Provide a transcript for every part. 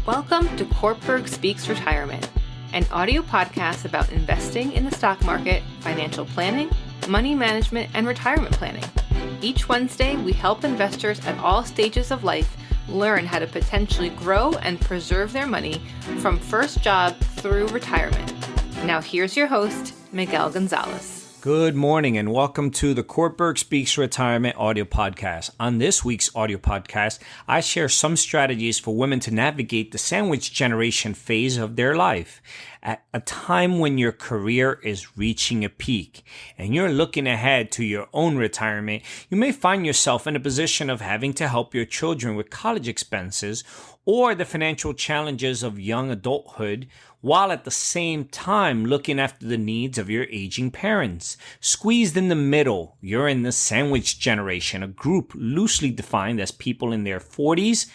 Welcome to Cortburg Speaks Retirement, an audio podcast about investing in the stock market, financial planning, money management, and retirement planning. Each Wednesday, we help investors at all stages of life learn how to potentially grow and preserve their money from first job through retirement. Now here's your host, Miguel Gonzalez. Good morning and welcome to the Cortburg Speaks Retirement audio podcast. On this week's audio podcast, I share some strategies for women to navigate the sandwich generation phase of their life. At a time when your career is reaching a peak and you're looking ahead to your own retirement, you may find yourself in a position of having to help your children with college expenses or the financial challenges of young adulthood, while at the same time looking after the needs of your aging parents. Squeezed in the middle, you're in the sandwich generation, a group loosely defined as people in their 40s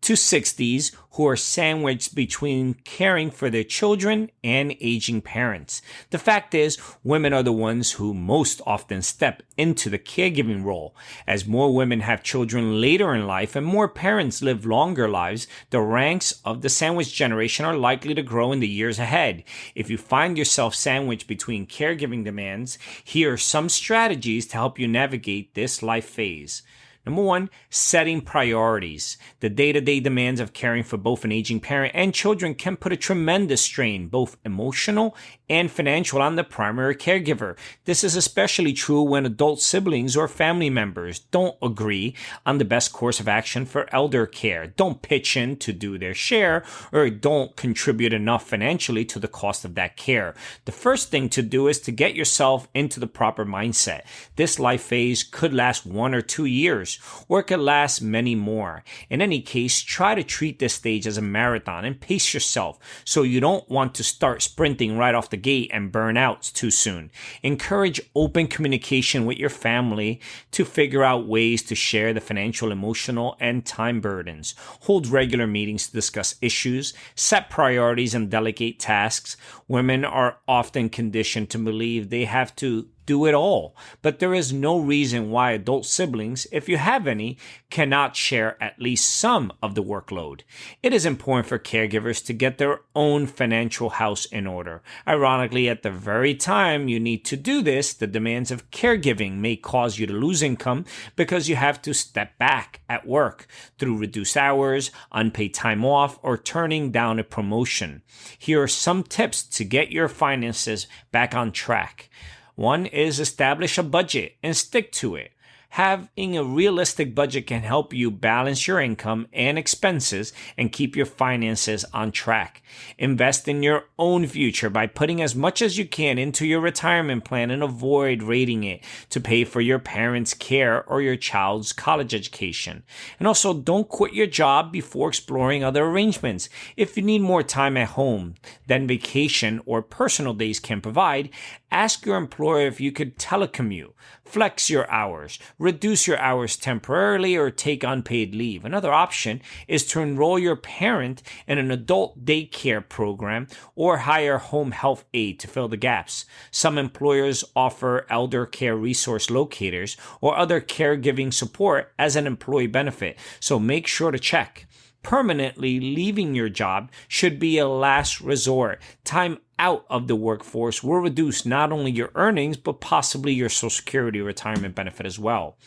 to 60s who are sandwiched between caring for their children and aging parents. The fact is, women are the ones who most often step into the caregiving role. As more women have children later in life and more parents live longer lives, the ranks of the sandwich generation are likely to grow in the years ahead. If you find yourself sandwiched between caregiving demands, here are some strategies to help you navigate this life phase. Number one, setting priorities. The day-to-day demands of caring for both an aging parent and children can put a tremendous strain, both emotional and financial, on the primary caregiver. This is especially true when adult siblings or family members don't agree on the best course of action for elder care, don't pitch in to do their share, or don't contribute enough financially to the cost of that care. The first thing to do is to get yourself into the proper mindset. This life phase could last 1 or 2 years, or it could last many more. In any case, try to treat this stage as a marathon and pace yourself so you don't want to start sprinting right off the gate and burn out too soon. Encourage open communication with your family to figure out ways to share the financial, emotional, and time burdens. Hold regular meetings to discuss issues, set priorities, and delegate tasks. Women are often conditioned to believe they have to do it all, but there is no reason why adult siblings, if you have any, cannot share at least some of the workload. It is important for caregivers to get their own financial house in order. Ironically, at the very time you need to do this, the demands of caregiving may cause you to lose income because you have to step back at work through reduced hours, unpaid time off, or turning down a promotion. Here are some tips to get your finances back on track. One is establish a budget and stick to it. Having a realistic budget can help you balance your income and expenses and keep your finances on track. Invest in your own future by putting as much as you can into your retirement plan and avoid raiding it to pay for your parents' care or your child's college education. And also, don't quit your job before exploring other arrangements. If you need more time at home than vacation or personal days can provide, ask your employer if you could telecommute, flex your hours, reduce your hours temporarily, or take unpaid leave. Another option is to enroll your parent in an adult daycare program or hire home health aide to fill the gaps. Some employers offer elder care resource locators or other caregiving support as an employee benefit, so make sure to check. Permanently leaving your job should be a last resort. Time out of the workforce will reduce not only your earnings, but possibly your Social Security retirement benefit as well.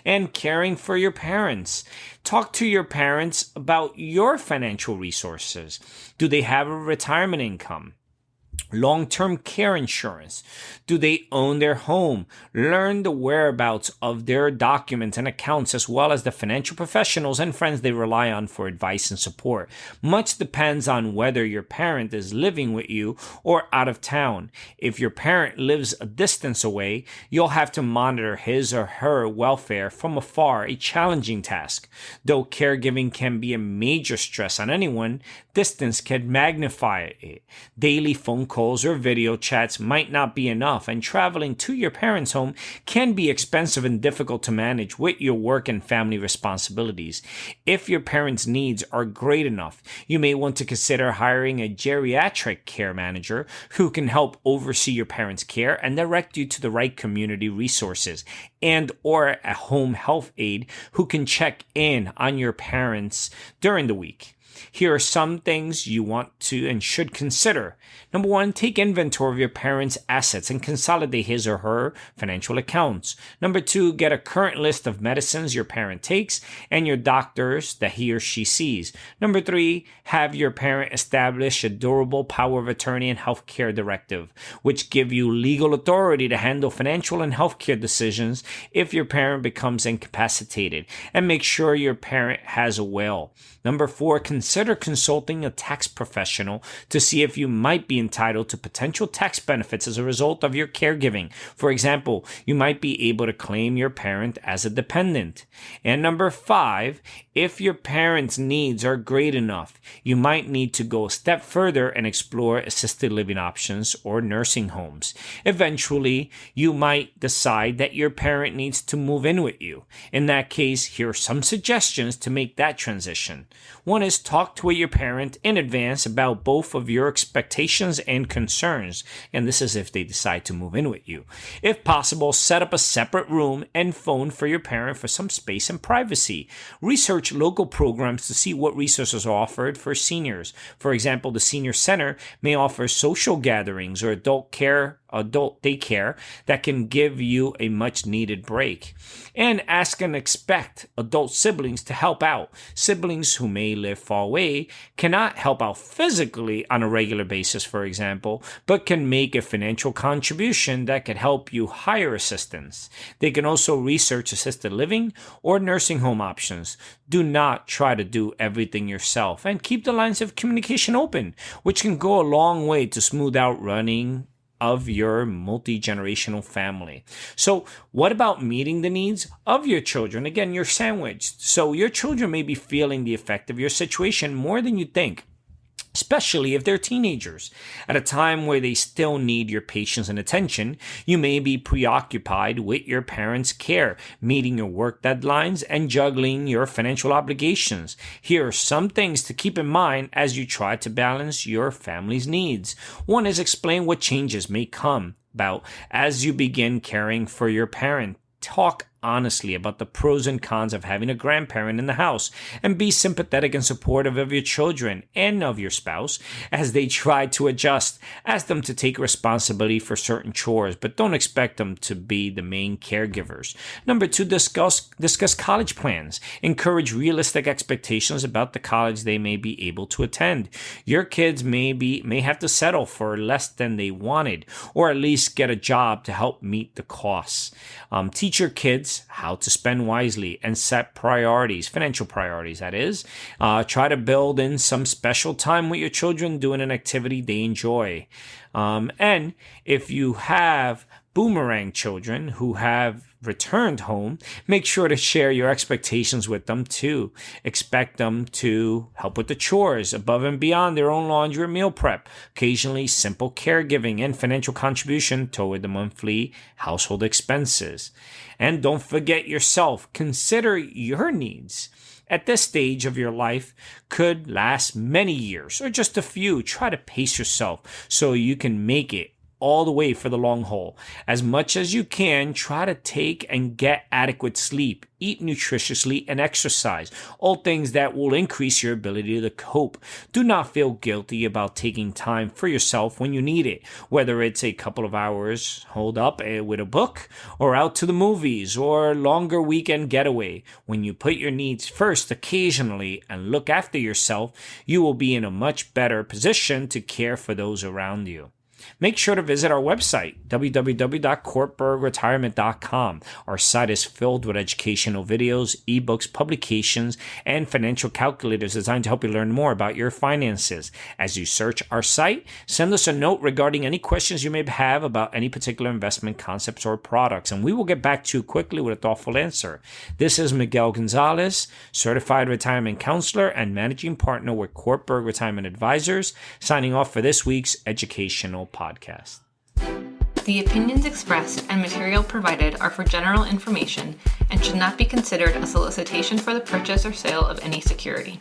And caring for your parents. Talk to your parents about your financial resources. Do they have a retirement income? Long-term care insurance? Do they own their home? Learn the whereabouts of their documents and accounts, as well as the financial professionals and friends they rely on for advice and support. Much depends on whether your parent is living with you or out of town. If your parent lives a distance away, you'll have to monitor his or her welfare from afar, a challenging task. Though caregiving can be a major stress on anyone, distance can magnify it. Daily phone calls or video chats might not be enough, and traveling to your parents' home can be expensive and difficult to manage with your work and family responsibilities. If your parents' needs are great enough, you may want to consider hiring a geriatric care manager who can help oversee your parents' care and direct you to the right community resources, and or a home health aide who can check in on your parents during the week. Here are some things you want to and should consider. Number 1, take inventory of your parent's assets and consolidate his or her financial accounts. Number 2, get a current list of medicines your parent takes and your doctors that he or she sees. Number 3, have your parent establish a durable power of attorney and healthcare directive, which give you legal authority to handle financial and healthcare decisions if your parent becomes incapacitated, and make sure your parent has a will. Number 4, consider consulting a tax professional to see if you might be entitled to potential tax benefits as a result of your caregiving. For example, you might be able to claim your parent as a dependent. And number 5, if your parent's needs are great enough, you might need to go a step further and explore assisted living options or nursing homes. Eventually, you might decide that your parent needs to move in with you. In that case, here are some suggestions to make that transition. One is talk to your parent in advance about both of your expectations and concerns, and this is if they decide to move in with you. If possible, set up a separate room and phone for your parent for some space and privacy. Research local programs to see what resources are offered for seniors. For example, the senior center may offer social gatherings or adult daycare that can give you a much needed break. And ask and expect adult siblings to help out. Siblings who may live far away cannot help out physically on a regular basis, for example, but can make a financial contribution that could help you hire assistance. They can also research assisted living or nursing home options. Do not try to do everything yourself, and keep the lines of communication open, which can go a long way to smooth out running of your multi-generational family. So what about meeting the needs of your children? Again, you're sandwiched. So your children may be feeling the effect of your situation more than you think, especially if they're teenagers. At a time where they still need your patience and attention, you may be preoccupied with your parents' care, meeting your work deadlines, and juggling your financial obligations. Here are some things to keep in mind as you try to balance your family's needs. One is explain what changes may come about as you begin caring for your parent. Talk honestly about the pros and cons of having a grandparent in the house, and be sympathetic and supportive of your children and of your spouse as they try to adjust. Ask them to take responsibility for certain chores, but don't expect them to be the main caregivers. Number 2, discuss college plans. Encourage realistic expectations about the college they may be able to attend. Your kids may have to settle for less than they wanted, or at least get a job to help meet the costs. Teach your kids how to spend wisely and set priorities, financial priorities, that is. Try to build in some special time with your children doing an activity they enjoy. And if you have boomerang children who have returned home, make sure to share your expectations with them too. Expect them to help with the chores above and beyond their own laundry or meal prep. Occasionally, simple caregiving and financial contribution toward the monthly household expenses. And don't forget yourself. Consider your needs. At this stage of your life could last many years or just a few. Try to pace yourself so you can make it all the way for the long haul. As much as you can, try to take and get adequate sleep, eat nutritiously, and exercise, all things that will increase your ability to cope. Do not feel guilty about taking time for yourself when you need it, whether it's a couple of hours holed up with a book, or out to the movies, or longer weekend getaway. When you put your needs first occasionally and look after yourself, you will be in a much better position to care for those around you. Make sure to visit our website, www.cortburgretirement.com. Our site is filled with educational videos, ebooks, publications, and financial calculators designed to help you learn more about your finances. As you search our site, send us a note regarding any questions you may have about any particular investment concepts or products, and we will get back to you quickly with a thoughtful answer. This is Miguel Gonzalez, certified retirement counselor and managing partner with Cortburg Retirement Advisors, signing off for this week's educational podcast. The opinions expressed and material provided are for general information and should not be considered a solicitation for the purchase or sale of any security.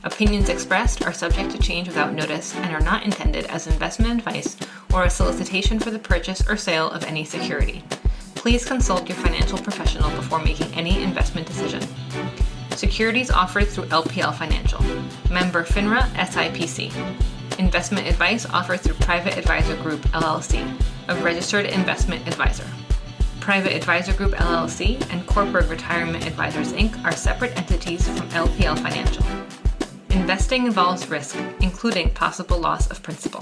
Opinions expressed are subject to change without notice and are not intended as investment advice or a solicitation for the purchase or sale of any security. Please consult your financial professional before making any investment decision. Securities offered through LPL Financial. Member FINRA SIPC. Investment advice offered through Private Advisor Group, LLC, a registered investment advisor. Private Advisor Group, LLC and Cortburg Retirement Advisors, Inc. are separate entities from LPL Financial. Investing involves risk, including possible loss of principal.